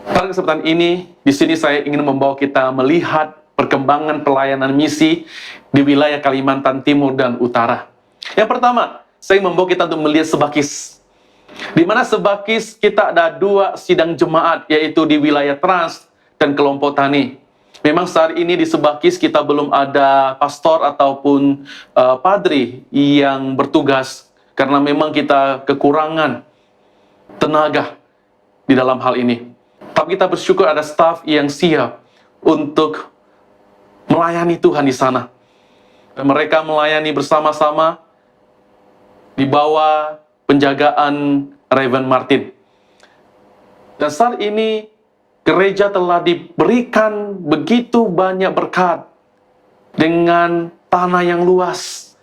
Pada kesempatan ini, di sini saya ingin membawa kita melihat perkembangan pelayanan misi di wilayah Kalimantan Timur dan Utara. Yang pertama, saya membawa kita untuk melihat Sebakis. Di mana Sebakis kita ada 2 sidang jemaat, yaitu di wilayah Trans dan Kelompok Tani. Memang saat ini di Sebakis kita belum ada pastor ataupun padri yang bertugas, karena memang kita kekurangan tenaga di dalam hal ini. Tapi kita bersyukur ada staf yang siap untuk melayani Tuhan di sana. Dan mereka melayani bersama-sama di bawah penjagaan Reverend Martin. Dan saat ini gereja telah diberikan begitu banyak berkat dengan tanah yang luas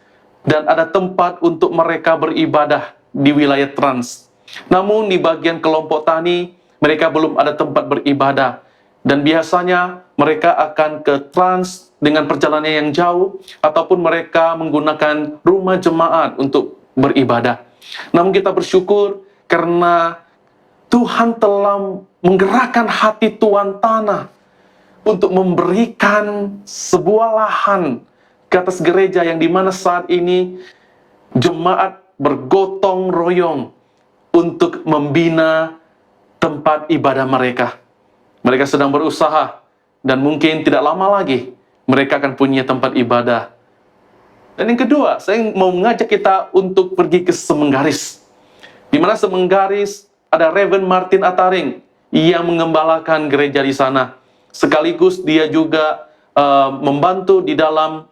dan ada tempat untuk mereka beribadah di wilayah Trans. Namun di bagian Kelompok Tani mereka belum ada tempat beribadah, dan biasanya mereka akan ke Trans dengan perjalanan yang jauh ataupun mereka menggunakan rumah jemaat untuk beribadah. Namun kita bersyukur karena Tuhan telah menggerakkan hati tuan tanah untuk memberikan sebuah lahan ke atas gereja yang dimana saat ini jemaat bergotong royong untuk membina tempat ibadah mereka. Mereka sedang berusaha dan mungkin tidak lama lagi mereka akan punya tempat ibadah. Dan yang kedua, saya mau mengajak kita untuk pergi ke Semenggaris. Di mana Semenggaris ada Reverend Martin Ataring yang mengembalakan gereja di sana. Sekaligus dia juga membantu di dalam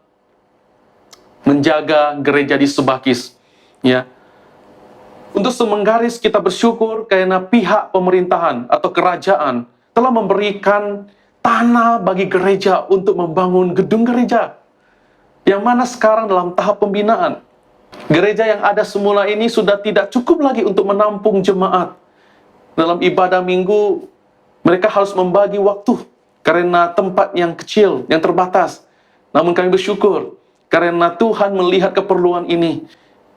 menjaga gereja di Sebakis. Ya. Untuk Semenggaris kita bersyukur karena pihak pemerintahan atau kerajaan telah memberikan tanah bagi gereja untuk membangun gedung gereja. Yang mana sekarang dalam tahap pembinaan. Gereja yang ada semula ini sudah tidak cukup lagi untuk menampung jemaat. Dalam ibadah minggu, mereka harus membagi waktu karena tempat yang kecil, yang terbatas. Namun kami bersyukur karena Tuhan melihat keperluan ini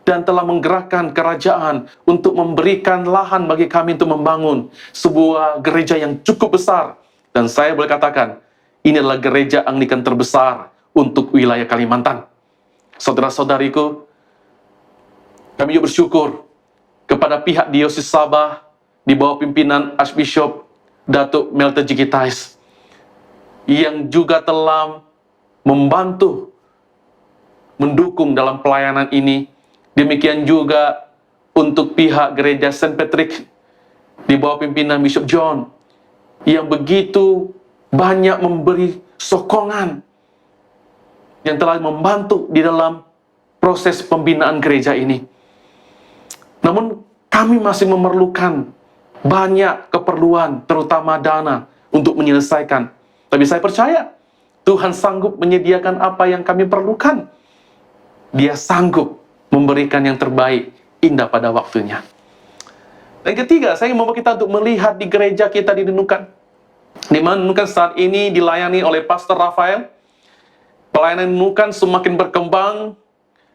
dan telah menggerakkan kerajaan untuk memberikan lahan bagi kami untuk membangun sebuah gereja yang cukup besar. Dan saya boleh katakan, ini adalah gereja Anglikan terbesar untuk wilayah Kalimantan. Saudara-saudariku, kami juga bersyukur kepada pihak Diosis Sabah di bawah pimpinan Archbishop Datuk Melter Jigitais yang juga telah membantu mendukung dalam pelayanan ini. Demikian juga untuk pihak gereja St. Patrick di bawah pimpinan Bishop John yang begitu banyak memberi sokongan yang telah membantu di dalam proses pembinaan gereja ini. Namun kami masih memerlukan banyak keperluan, terutama dana untuk menyelesaikan. Tapi saya percaya Tuhan sanggup menyediakan apa yang kami perlukan. Dia sanggup memberikan yang terbaik, indah pada waktunya. Dan ketiga, saya membawa kita untuk melihat di gereja kita di Nunukan. Di mana Nunukan saat ini dilayani oleh Pastor Rafael. Pelayanan Nunukan semakin berkembang,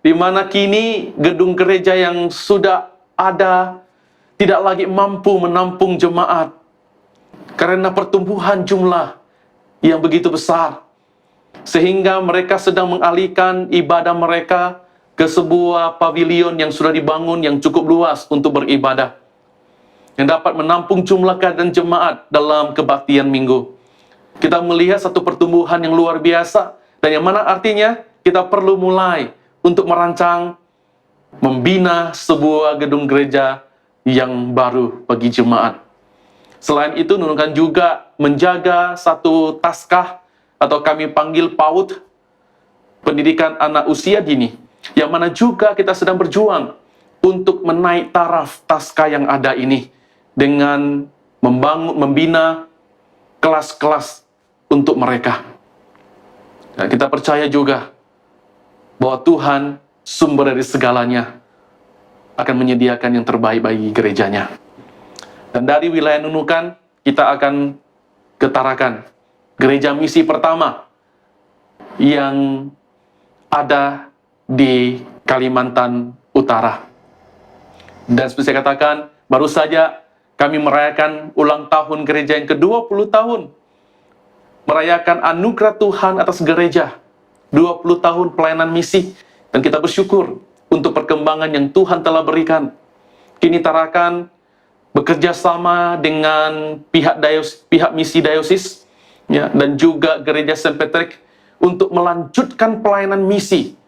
di mana kini gedung gereja yang sudah ada tidak lagi mampu menampung jemaat karena pertumbuhan jumlah yang begitu besar. Sehingga mereka sedang mengalihkan ibadah mereka ke sebuah pavilion yang sudah dibangun yang cukup luas untuk beribadah, yang dapat menampung jumlah dan jemaat dalam kebaktian minggu. Kita melihat satu pertumbuhan yang luar biasa, dan yang mana artinya kita perlu mulai untuk merancang, membina sebuah gedung gereja yang baru bagi jemaat. Selain itu, Nunukan juga menjaga satu taskah atau kami panggil PAUD, pendidikan anak usia dini, yang mana juga kita sedang berjuang untuk menaik taraf Taska yang ada ini dengan membina kelas-kelas untuk mereka. Dan kita percaya juga bahwa Tuhan sumber dari segalanya akan menyediakan yang terbaik bagi gerejanya. Dan dari wilayah Nunukan, kita akan ke Tarakan, gereja misi pertama yang ada di Kalimantan Utara. Dan seperti saya katakan, baru saja kami merayakan ulang tahun gereja yang ke-20 tahun. Merayakan anugerah Tuhan atas gereja. 20 tahun pelayanan misi. Dan kita bersyukur untuk perkembangan yang Tuhan telah berikan. Kini Tarakan bekerja sama dengan pihak misi dayosis ya, dan juga gereja St. Patrick untuk melanjutkan pelayanan misi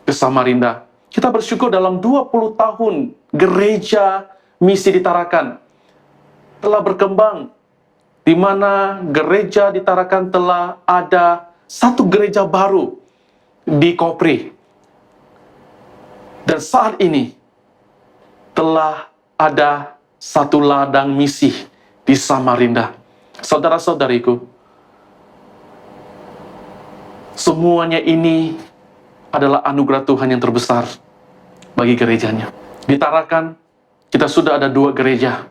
ke Samarinda. Kita bersyukur dalam 20 tahun gereja misi di Tarakan telah berkembang, di mana gereja di Tarakan telah ada satu gereja baru di Kopri. Dan saat ini telah ada satu ladang misi di Samarinda. Saudara-saudariku, semuanya ini adalah anugerah Tuhan yang terbesar bagi gerejanya. Di Tarakan, kita sudah ada 2 gereja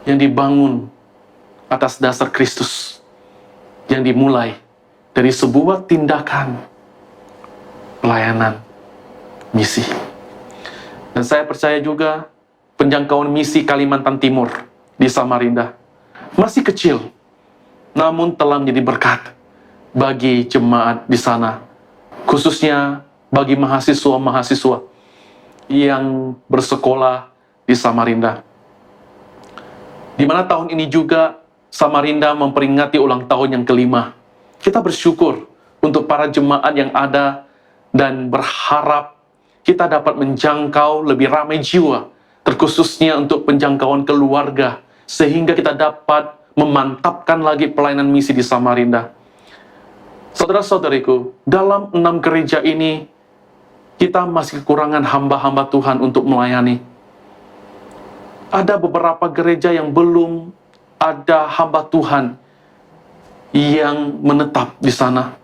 yang dibangun atas dasar Kristus, yang dimulai dari sebuah tindakan pelayanan misi. Dan saya percaya juga penjangkauan misi Kalimantan Timur di Samarinda masih kecil, namun telah menjadi berkat bagi jemaat di sana, khususnya bagi mahasiswa-mahasiswa yang bersekolah di Samarinda. Di mana tahun ini juga Samarinda memperingati ulang tahun yang ke-5. Kita bersyukur untuk para jemaat yang ada dan berharap kita dapat menjangkau lebih ramai jiwa, terkhususnya untuk penjangkauan keluarga, sehingga kita dapat memantapkan lagi pelayanan misi di Samarinda. Saudara-saudariku, dalam 6 gereja ini, kita masih kekurangan hamba-hamba Tuhan untuk melayani. Ada beberapa gereja yang belum ada hamba Tuhan yang menetap di sana.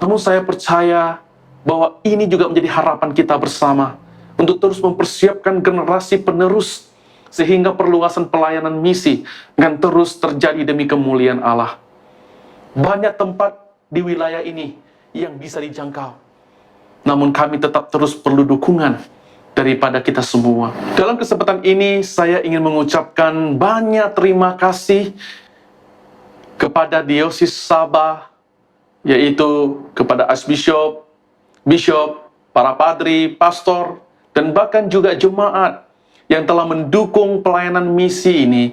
Namun saya percaya bahwa ini juga menjadi harapan kita bersama untuk terus mempersiapkan generasi penerus, sehingga perluasan pelayanan misi akan terus terjadi demi kemuliaan Allah. Banyak tempat di wilayah ini yang bisa dijangkau, namun kami tetap terus perlu dukungan daripada kita semua. Dalam kesempatan ini, saya ingin mengucapkan banyak terima kasih kepada Diosis Sabah, yaitu kepada Archbishop, Bishop, para padri, pastor, dan bahkan juga jemaat yang telah mendukung pelayanan misi ini,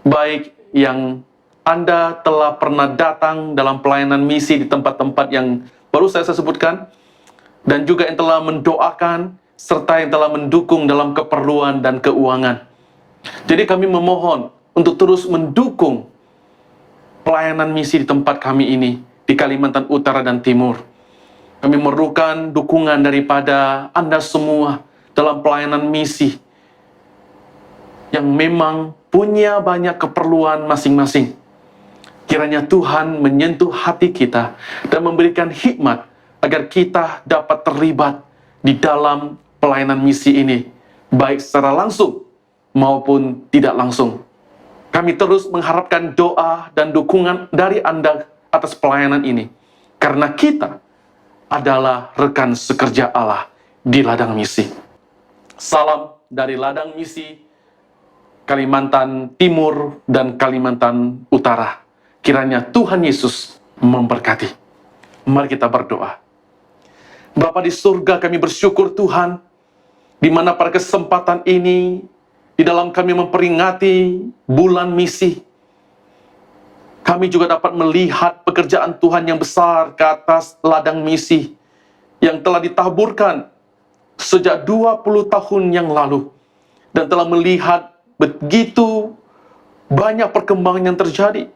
baik yang Anda telah pernah datang dalam pelayanan misi di tempat-tempat yang baru saya sebutkan, dan juga yang telah mendoakan, serta yang telah mendukung dalam keperluan dan keuangan. Jadi kami memohon untuk terus mendukung pelayanan misi di tempat kami ini, di Kalimantan Utara dan Timur. Kami memerlukan dukungan daripada Anda semua dalam pelayanan misi yang memang punya banyak keperluan masing-masing. Kiranya Tuhan menyentuh hati kita dan memberikan hikmat agar kita dapat terlibat di dalam pelayanan misi ini, baik secara langsung maupun tidak langsung. Kami terus mengharapkan doa dan dukungan dari Anda atas pelayanan ini, karena kita adalah rekan sekerja Allah di ladang misi. Salam dari ladang misi Kalimantan Timur dan Kalimantan Utara. Kiranya Tuhan Yesus memberkati. Mari kita berdoa. Bapa di surga, kami bersyukur Tuhan, di mana pada kesempatan ini, di dalam kami memperingati bulan misi, kami juga dapat melihat pekerjaan Tuhan yang besar ke atas ladang misi yang telah ditaburkan sejak 20 tahun yang lalu, dan telah melihat begitu banyak perkembangan yang terjadi.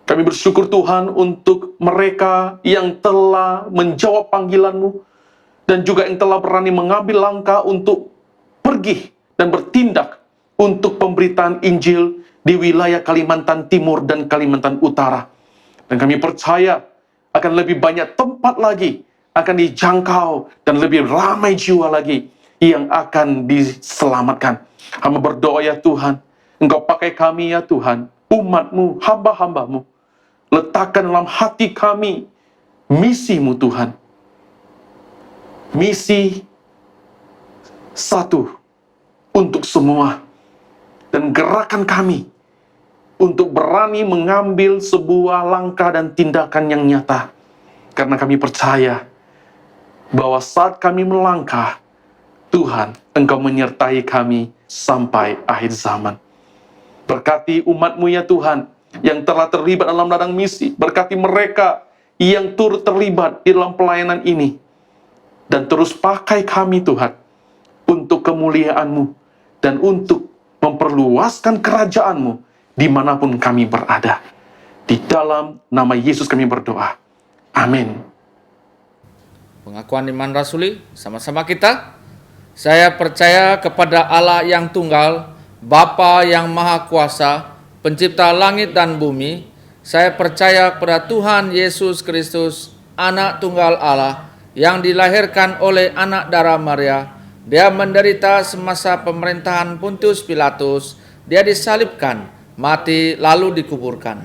Kami bersyukur Tuhan untuk mereka yang telah menjawab panggilan-Mu, dan juga yang telah berani mengambil langkah untuk pergi dan bertindak untuk pemberitaan Injil di wilayah Kalimantan Timur dan Kalimantan Utara. Dan kami percaya akan lebih banyak tempat lagi akan dijangkau dan lebih ramai jiwa lagi yang akan diselamatkan. Hamba berdoa ya Tuhan, Engkau pakai kami ya Tuhan, umat-Mu, hamba-hamba-Mu. Letakkan dalam hati kami misi-Mu Tuhan. Misi satu untuk semua. Dan gerakan kami untuk berani mengambil sebuah langkah dan tindakan yang nyata. Karena kami percaya bahwa saat kami melangkah, Tuhan, Engkau menyertai kami sampai akhir zaman. Berkati umat-Mu ya Tuhan, yang telah terlibat dalam ladang misi. Berkati mereka yang turut terlibat di dalam pelayanan ini. Dan terus pakai kami Tuhan, untuk kemuliaan-Mu, dan untuk memperluaskan kerajaan-Mu, dimanapun kami berada. Di dalam nama Yesus kami berdoa. Amin. Pengakuan iman rasuli, sama-sama kita. Saya percaya kepada Allah yang tunggal, Bapa yang Maha Kuasa, Pencipta langit dan bumi. Saya percaya kepada Tuhan Yesus Kristus, Anak Tunggal Allah, yang dilahirkan oleh anak darah Maria. Dia menderita semasa pemerintahan Pontius Pilatus. Dia disalibkan, mati, lalu dikuburkan.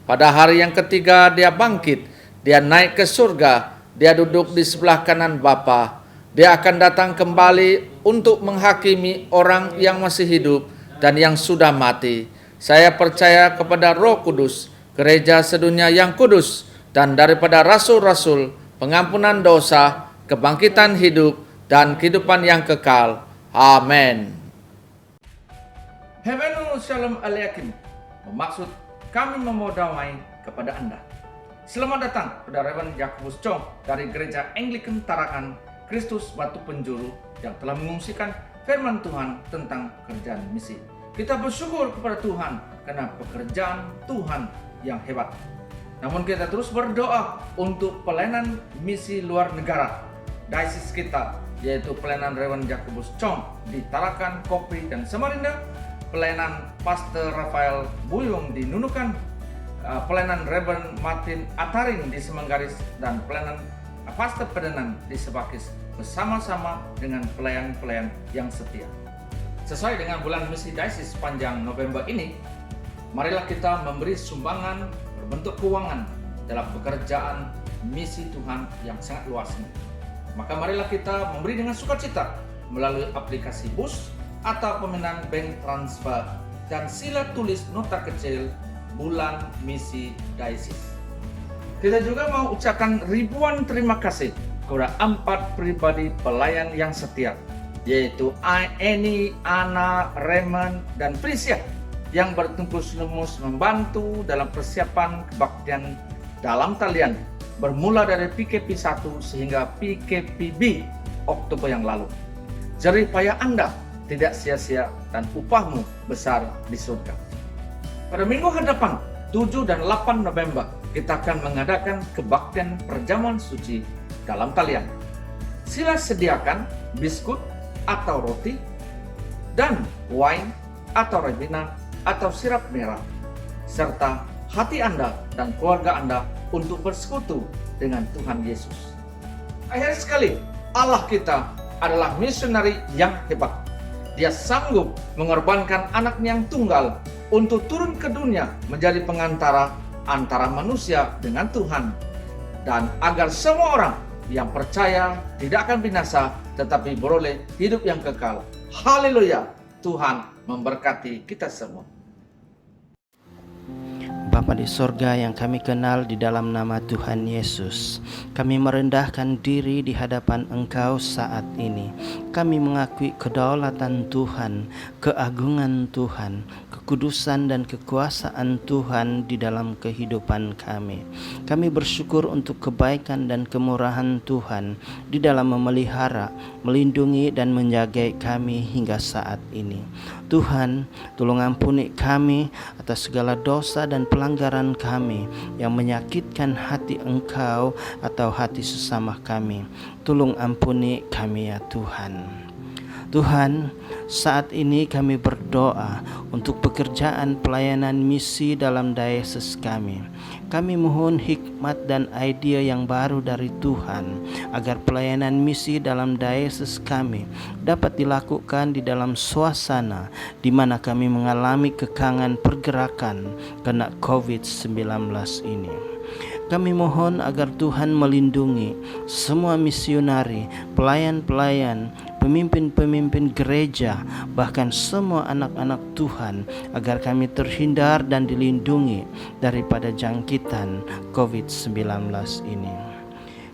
Pada hari yang ketiga dia bangkit, dia naik ke surga, dia duduk di sebelah kanan Bapa. Dia akan datang kembali untuk menghakimi orang yang masih hidup dan yang sudah mati. Saya percaya kepada Roh Kudus, gereja sedunia yang kudus, dan daripada rasul-rasul, pengampunan dosa, kebangkitan hidup, dan kehidupan yang kekal. Amin. Hebenu Shalom Alaikum bermaksud kami membawa damai kepada Anda. Selamat datang kepada Reverend Yakobus Chong dari Gereja Anglikan Tarakan Kristus Batu Penjuru yang telah mengungsikan firman Tuhan tentang kerjaan misi. Kita bersyukur kepada Tuhan karena pekerjaan Tuhan yang hebat. Namun kita terus berdoa untuk pelayanan misi luar negara diocese kita, yaitu pelayanan Reverend Yakobus Chong di Tarakan, Kopri, dan Samarinda, pelayanan Pastor Rafael Buyung di Nunukan, pelayanan Reverend Martin Atarin di Semanggaris, dan pelayanan Pastor Pedenan di Sebakis, bersama-sama dengan pelayan-pelayan yang setia. Sesuai dengan bulan misi diocese sepanjang November ini, marilah kita memberi sumbangan berbentuk keuangan dalam pekerjaan misi Tuhan yang sangat luas ini. Maka marilah kita memberi dengan sukacita melalui aplikasi BUS atau pemindahan bank transfer, dan sila tulis nota kecil bulan misi diocese. Kita juga mau ucapkan ribuan terima kasih kepada 4 pribadi pelayan yang setia, yaitu Annie, Anna, Raymond, dan Prisia, yang bertungkus lumus membantu dalam persiapan kebaktian dalam talian, bermula dari PKP 1 sehingga PKPB Oktober yang lalu. Jerih payah Anda tidak sia-sia dan upahmu besar di surga. Pada minggu hadapan 7 dan 8 November kita akan mengadakan kebaktian perjamuan suci dalam talian. Sila sediakan biskut atau roti dan wine atau ribena atau sirap merah, serta hati Anda dan keluarga Anda untuk bersekutu dengan Tuhan Yesus. Akhir sekali, Allah kita adalah misionari yang hebat. Dia sanggup mengorbankan anaknya yang tunggal untuk turun ke dunia menjadi pengantara antara manusia dengan Tuhan, dan agar semua orang yang percaya tidak akan binasa tetapi beroleh hidup yang kekal. Haleluya! Tuhan memberkati kita semua. Bapa di sorga yang kami kenal di dalam nama Tuhan Yesus, kami merendahkan diri di hadapan Engkau saat ini. Kami mengakui kedaulatan Tuhan, keagungan Tuhan, kekudusan dan kekuasaan Tuhan di dalam kehidupan kami. Kami bersyukur untuk kebaikan dan kemurahan Tuhan di dalam memelihara, melindungi dan menjaga kami hingga saat ini. Tuhan, tolong ampuni kami atas segala dosa dan pelanggaran kami yang menyakitkan hati Engkau atau hati sesama kami. Tolong ampuni kami ya Tuhan. Tuhan, saat ini kami berdoa untuk pekerjaan pelayanan misi dalam diocese kami. Kami mohon hikmat dan ide yang baru dari Tuhan agar pelayanan misi dalam diocese kami dapat dilakukan di dalam suasana di mana kami mengalami kekangan pergerakan kena COVID-19 ini. Kami mohon agar Tuhan melindungi semua misionari, pelayan-pelayan, pemimpin-pemimpin gereja, bahkan semua anak-anak Tuhan, agar kami terhindar dan dilindungi daripada jangkitan COVID-19 ini.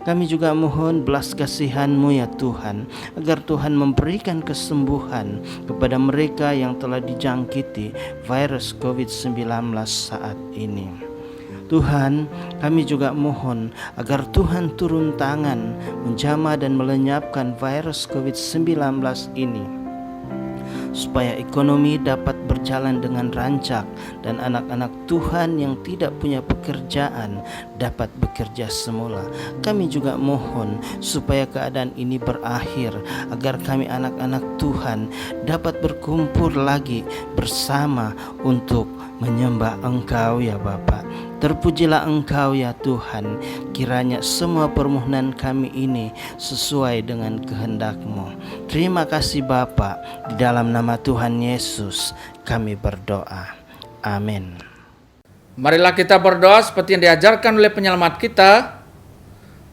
Kami juga mohon belas kasihan-Mu ya Tuhan, agar Tuhan memberikan kesembuhan kepada mereka yang telah dijangkiti virus COVID-19 saat ini. Tuhan, kami juga mohon agar Tuhan turun tangan menjamah dan melenyapkan virus COVID-19 ini, supaya ekonomi dapat berjalan dengan rancak dan anak-anak Tuhan yang tidak punya pekerjaan dapat bekerja semula. Kami juga mohon supaya keadaan ini berakhir, agar kami anak-anak Tuhan dapat berkumpul lagi bersama untuk menyembah Engkau ya Bapa. Terpujilah Engkau ya Tuhan, kiranya semua permohonan kami ini sesuai dengan kehendak-Mu. Terima kasih Bapa, di dalam nama Tuhan Yesus kami berdoa. Amin. Marilah kita berdoa seperti yang diajarkan oleh penyelamat kita.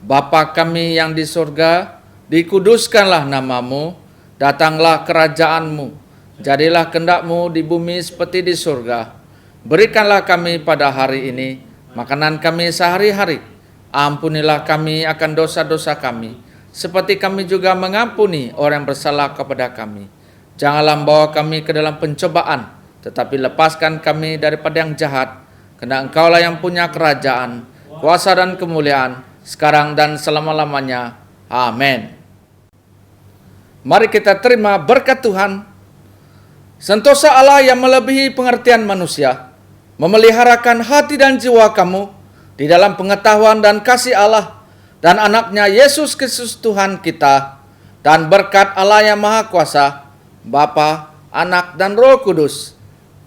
Bapa kami yang di surga, dikuduskanlah nama-Mu, datanglah kerajaan-Mu, jadilah kehendak-Mu di bumi seperti di surga. Berikanlah kami pada hari ini makanan kami sehari-hari. Ampunilah kami akan dosa-dosa kami, seperti kami juga mengampuni orang yang bersalah kepada kami. Janganlah membawa kami ke dalam pencobaan, tetapi lepaskan kami daripada yang jahat. Karena Engkaulah yang punya kerajaan, kuasa dan kemuliaan, sekarang dan selama-lamanya. Amin. Mari kita terima berkat Tuhan. Sentosa Allah yang melebihi pengertian manusia, memeliharakan hati dan jiwa kamu di dalam pengetahuan dan kasih Allah dan anaknya Yesus Kristus Tuhan kita, dan berkat Allah yang Maha Kuasa, Bapa, Anak, dan Roh Kudus,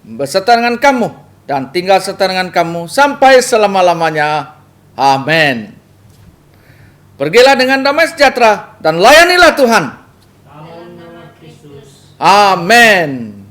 beserta dengan kamu dan tinggal serta dengan kamu sampai selama-lamanya. Amin. Pergilah dengan damai sejahtera dan layanilah Tuhan. Amin.